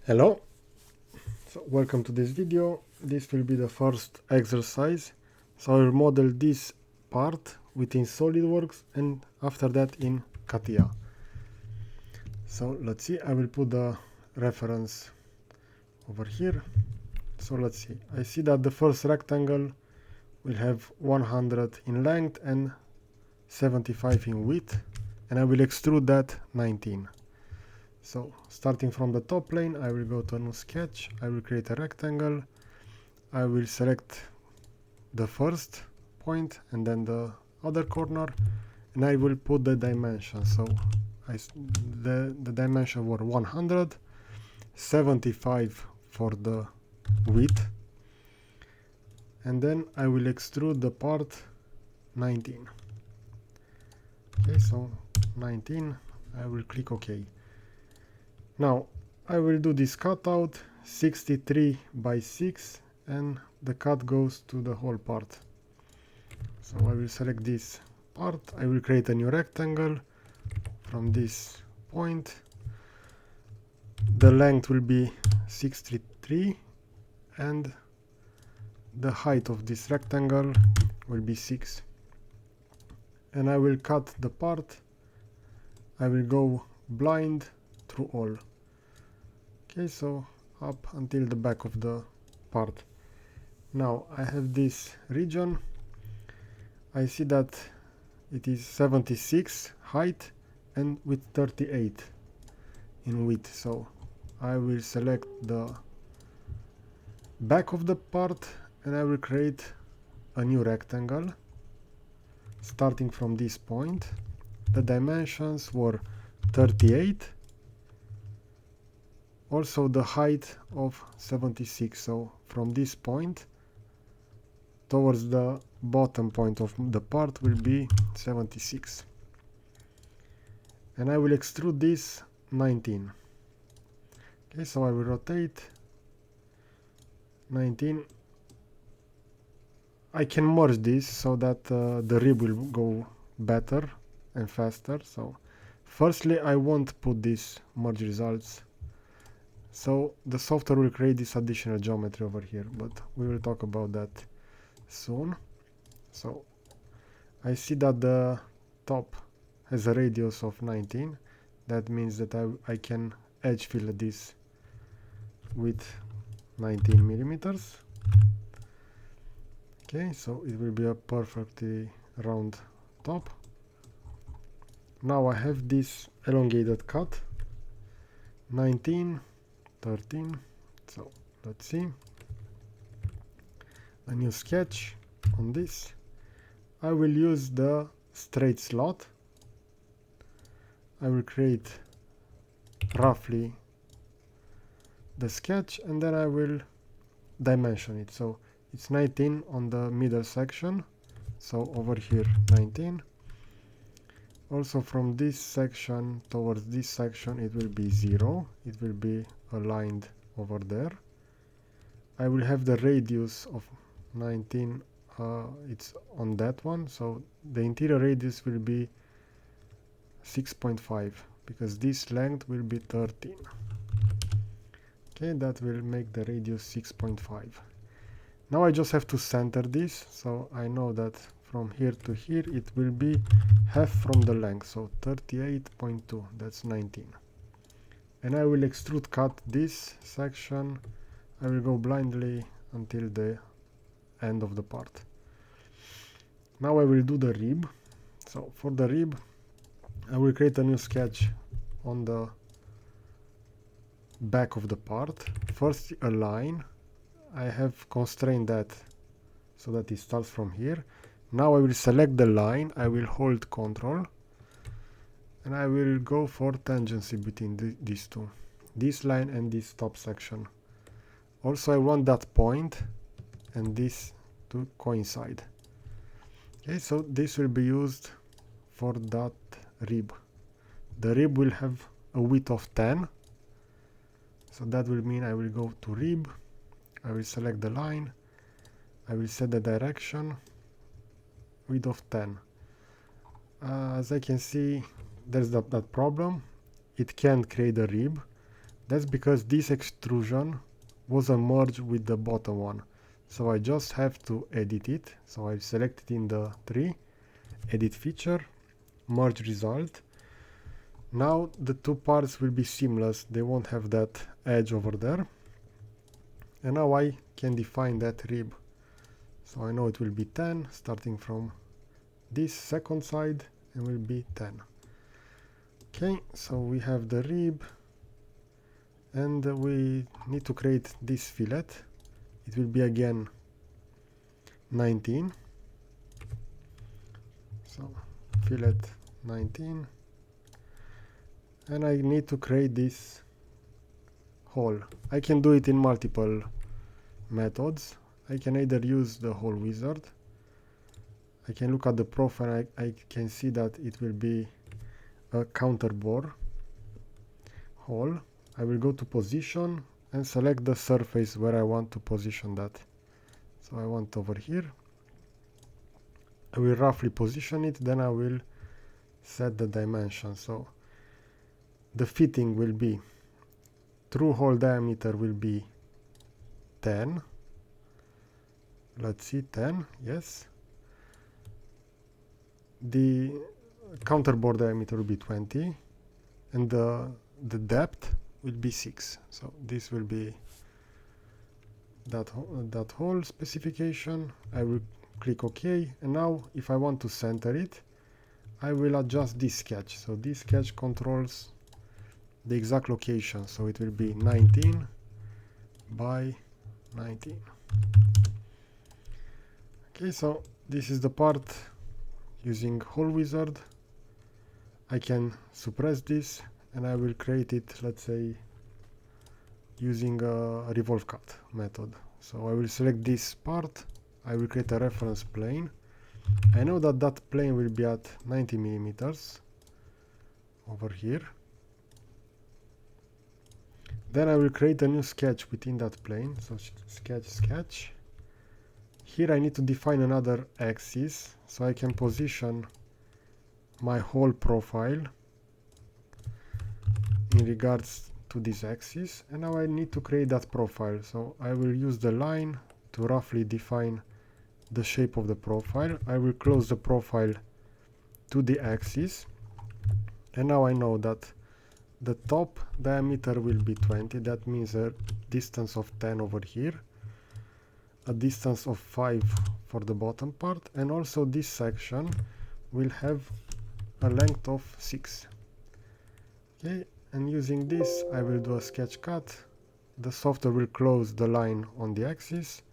Hello, so welcome to this video. This will be the first exercise. So I will model this part within SolidWorks and after that in Catia. So let's see, I will put the reference over here. So let's see, I see that the first rectangle will have 100 in length and 75 in width, and I will extrude that 19. So starting from the top plane, I will go to a new sketch, I will create a rectangle, I will select the first point and then the other corner, and I will put the dimensions. So the dimension were 100, 75 for the width, and then I will extrude the part 19. Okay, so 19, I will click OK. Now I will do this cutout 63 by 6 and the cut goes to the whole part. So I will select this part, I will create a new rectangle from this point. The length will be 63 and the height of this rectangle will be 6. And I will cut the part, I will go blind through all. Okay, so up until the back of the part. Now I have this region, I see that it is 76 height and with 38 in width, so I will select the back of the part and I will create a new rectangle starting from this point. The dimensions were 38, also the height of 76, so from this point towards the bottom point of the part will be 76. And I will extrude this 19. Okay, so I will rotate 19. I can merge this so that the rib will go better and faster. So firstly, I won't put these merge results. So the software will create this additional geometry over here, but we will talk about that soon. So I see that the top has a radius of 19. That means that I can edge fillet this with 19 millimeters. Okay, so it will be a perfectly round top. Now I have this elongated cut 19, 13. So let's see, a new sketch on this. I will use the straight slot. I will create roughly the sketch and then I will dimension it. So it's 19 on the middle section, so over here 19. Also from this section towards this section it will be 0, it will be aligned over there. I will have the radius of 19, it's on that one, so the interior radius will be 6.5 because this length will be 13. Okay, that will make the radius 6.5. Now I just have to center this, so I know that from here to here it will be half from the length, so 38.2, that's 19. And I will extrude cut this section. I will go blindly until the end of the part. Now I will do the rib. So for the rib I will create a new sketch on the back of the part. First a line, I have constrained that so that it starts from here. Now I will select the line, I will hold Ctrl and I will go for tangency between these two, this line and this top section. Also I want that point and this to coincide. Okay, so this will be used for that rib. The rib will have a width of 10, so that will mean I will go to rib, I will select the line, I will set the direction, width of 10. As I can see, there's that problem, it can't create a rib, That's because this extrusion was a merge with the bottom one. So I just have to edit it. So I select it in the tree, edit feature, merge result. Now the two parts will be seamless. They won't have that edge over there. And now I can define that rib. So I know it will be 10 starting from this second side and will be 10. Okay, so we have the rib and we need to create this fillet. It will be again 19. So fillet 19. And I need to create this hole. I can do it in multiple methods. I can either use the hole wizard. I can look at the profile. I can see that it will be a counter bore hole. I will go to position and select the surface where I want to position that. So I want over here. I will roughly position it, then I will set the dimension. So the fitting will be, through hole diameter will be 10. Let's see, 10, yes. The counter bore diameter will be 20 and the depth will be 6. So this will be that hole specification. I will click OK, and now if I want to center it, I will adjust this sketch. So this sketch controls the exact location, so it will be 19 by 19. Okay, so this is the part using hole wizard. I can suppress this and I will create it, let's say, using a Revolt Cut method. So I will select this part, I will create a reference plane. I know that that plane will be at 90 millimeters over here. Then I will create a new sketch within that plane. So sketch. Here I need to define another axis, so I can position my whole profile in regards to this axis. And now I need to create that profile. So I will use the line to roughly define the shape of the profile. I will close the profile to the axis. And now I know that the top diameter will be 20. That means a distance of 10 over here, a distance of 5 for the bottom part, and also this section will have a length of 6. Okay, and using this I will do a sketch cut. The software will close the line on the axis,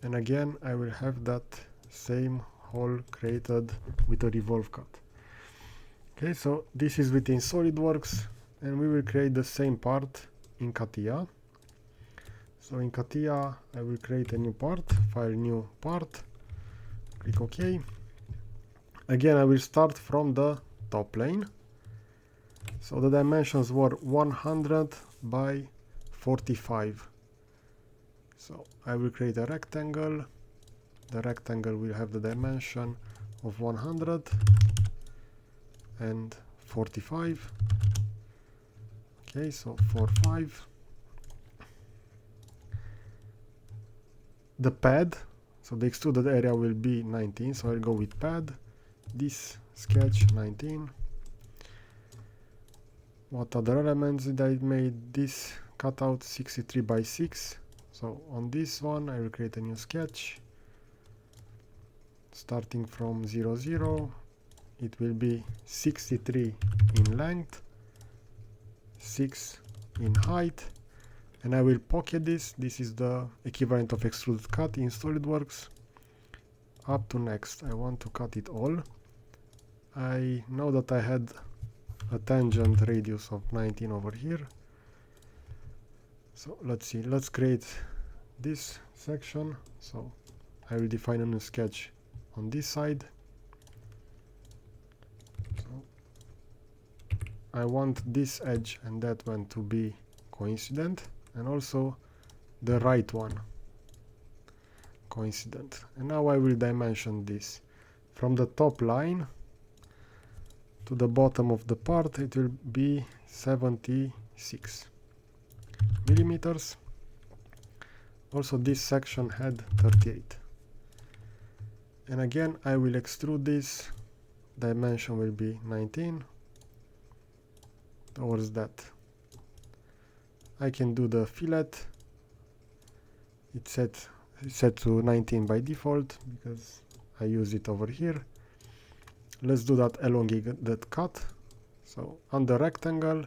and again I will have that same hole created with a revolve cut. Okay, so this is within SolidWorks, and we will create the same part in Catia. So in Catia I will create a new part, file new part, click OK. Again I will start from the top plane. So the dimensions were 100 by 45. So I will create a rectangle. The rectangle will have the dimension of 100 and 45. Okay, so 45. The pad, so the extruded area will be 19, so I'll go with pad. This sketch 19. What other elements did I made? This cutout 63 by 6. So on this one I will create a new sketch. Starting from 0, 0. It will be 63 in length, 6 in height, and I will pocket this. This is the equivalent of extruded cut in SolidWorks. Up to next, I want to cut it all. I know that I had a tangent radius of 19 over here. So let's see, let's create this section. So I will define a new sketch on this side. I want this edge and that one to be coincident, and also the right one coincident. And now I will dimension this from the top line to the bottom of the part. It will be 76 36 millimeters. Also this section had 38. And again I will extrude this. Dimension will be 19 towards that. I can do the fillet. It's set to 19 by default because I use it over here. Let's do that elongated cut. So under rectangle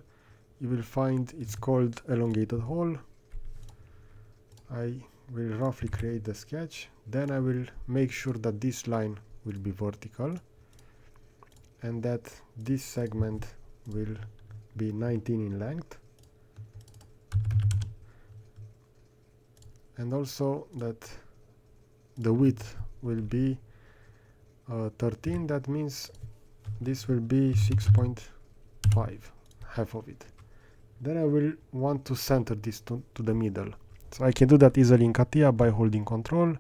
you will find it's called elongated hole. I will roughly create the sketch. Then I will make sure that this line will be vertical and that this segment will be 19 in length, and also that the width will be 13. That means this will be 6.5, half of it. Then I will want to center this to the middle. So I can do that easily in Catia by holding Control,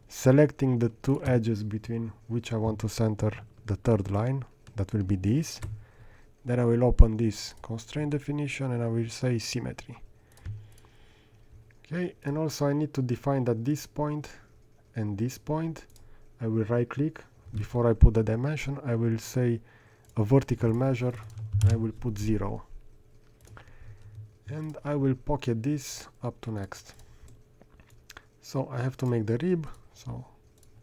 selecting the two edges between which I want to center the third line. That will be this. Then I will open this constraint definition and I will say symmetry. Okay, and also I need to define that this point and this point, I will right click. Before I put the dimension, I will say a vertical measure and I will put 0. And I will pocket this up to next. So I have to make the rib. So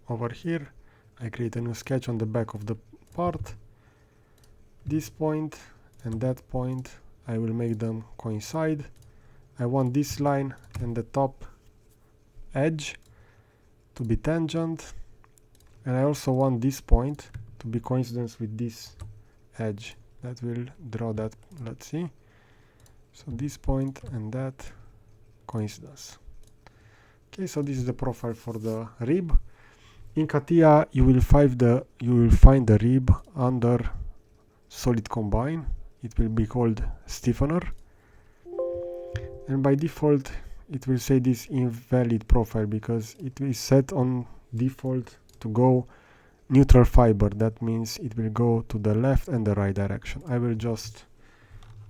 over here I create a new sketch on the back of the part. This point and that point, I will make them coincide. I want this line and the top edge to be tangent, and I also want this point to be coincidence with this edge. That will draw that. Let's see. So this point and that coincidence. Okay, so this is the profile for the rib. In Catia you will find the rib under solid combine. It will be called stiffener, and by default it will say this invalid profile because it is set on default to go neutral fiber. That means it will go to the left and the right direction. I will just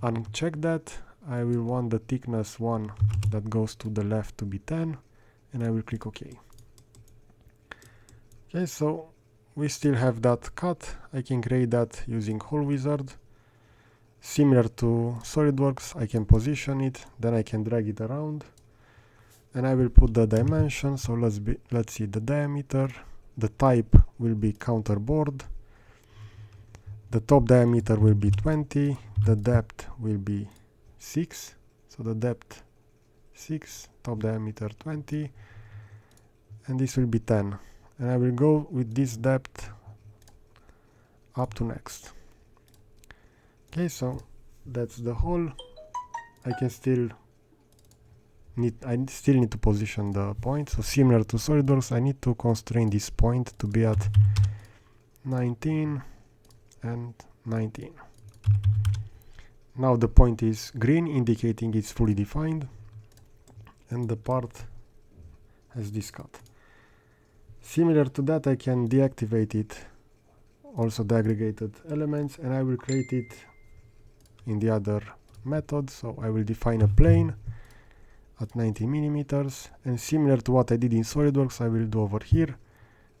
uncheck that. I will want the thickness 1 that goes to the left to be 10, and I will click OK. Okay, so we still have that cut. I can create that using Hole Wizard. Similar to SolidWorks, I can position it, then I can drag it around, and I will put the dimension. So let's see the diameter. The type will be counterboard. The top diameter will be 20. The depth will be 6. So the depth 6, top diameter 20, and this will be 10. And I will go with this depth up to next. Okay, so that's the hole. I still need to position the point. So similar to SolidWorks, I need to constrain this point to be at 19 and 19. Now the point is green, indicating it's fully defined, and the part has this cut. Similar to that, I can deactivate it, also the aggregated elements, and I will create it in the other method. So I will define a plane at 90 millimeters, and similar to what I did in SolidWorks, I will do over here.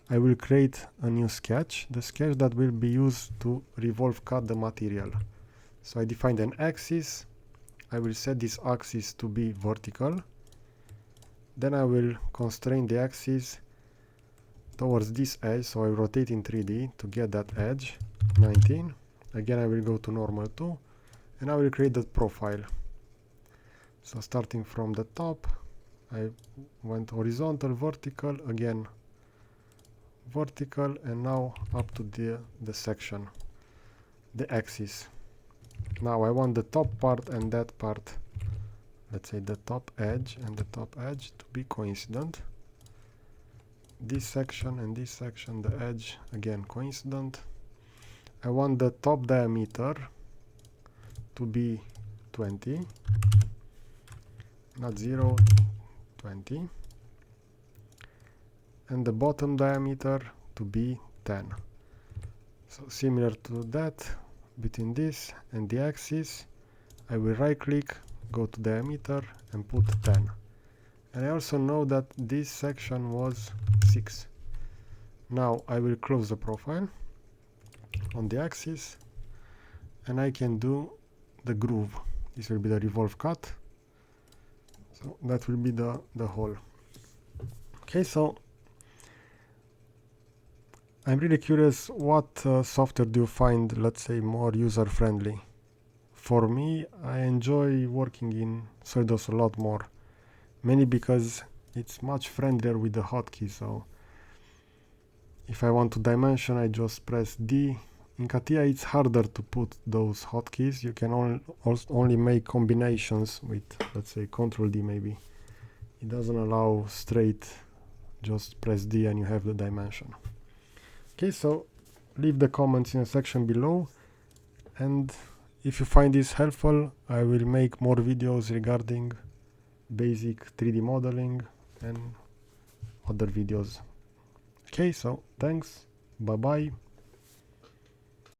I will create a new sketch, the sketch that will be used to revolve cut the material. So I defined an axis. I will set this axis to be vertical. Then I will constrain the axis towards this edge, so I rotate in 3D to get that edge, 19. Again, I will go to normal 2, and I will create that profile. So starting from the top, I went horizontal, vertical, again vertical, and now up to the section, the axis. Now I want the top part and that part, let's say the top edge and the top edge, to be coincident. This section and this section, the edge, again coincident. I want the top diameter to be 20, not 0, 20, and the bottom diameter to be 10. So similar to that, between this and the axis, I will right click, go to diameter and put 10. And I also know that this section was 6. Now I will close the profile on the axis and I can do the groove. This will be the revolve cut. So that will be the hole. Okay, so I'm really curious, what software do you find, let's say, more user-friendly? For me, I enjoy working in SolidWorks a lot more, mainly because it's much friendlier with the hotkey. So if I want to dimension, I just press D. In Catia, it's harder to put those hotkeys. You can only make combinations with, let's say, Control D maybe. It doesn't allow straight, just press D and you have the dimension. Okay, so leave the comments in the section below, and if you find this helpful, I will make more videos regarding basic 3D modeling and other videos. Okay, so thanks, bye bye.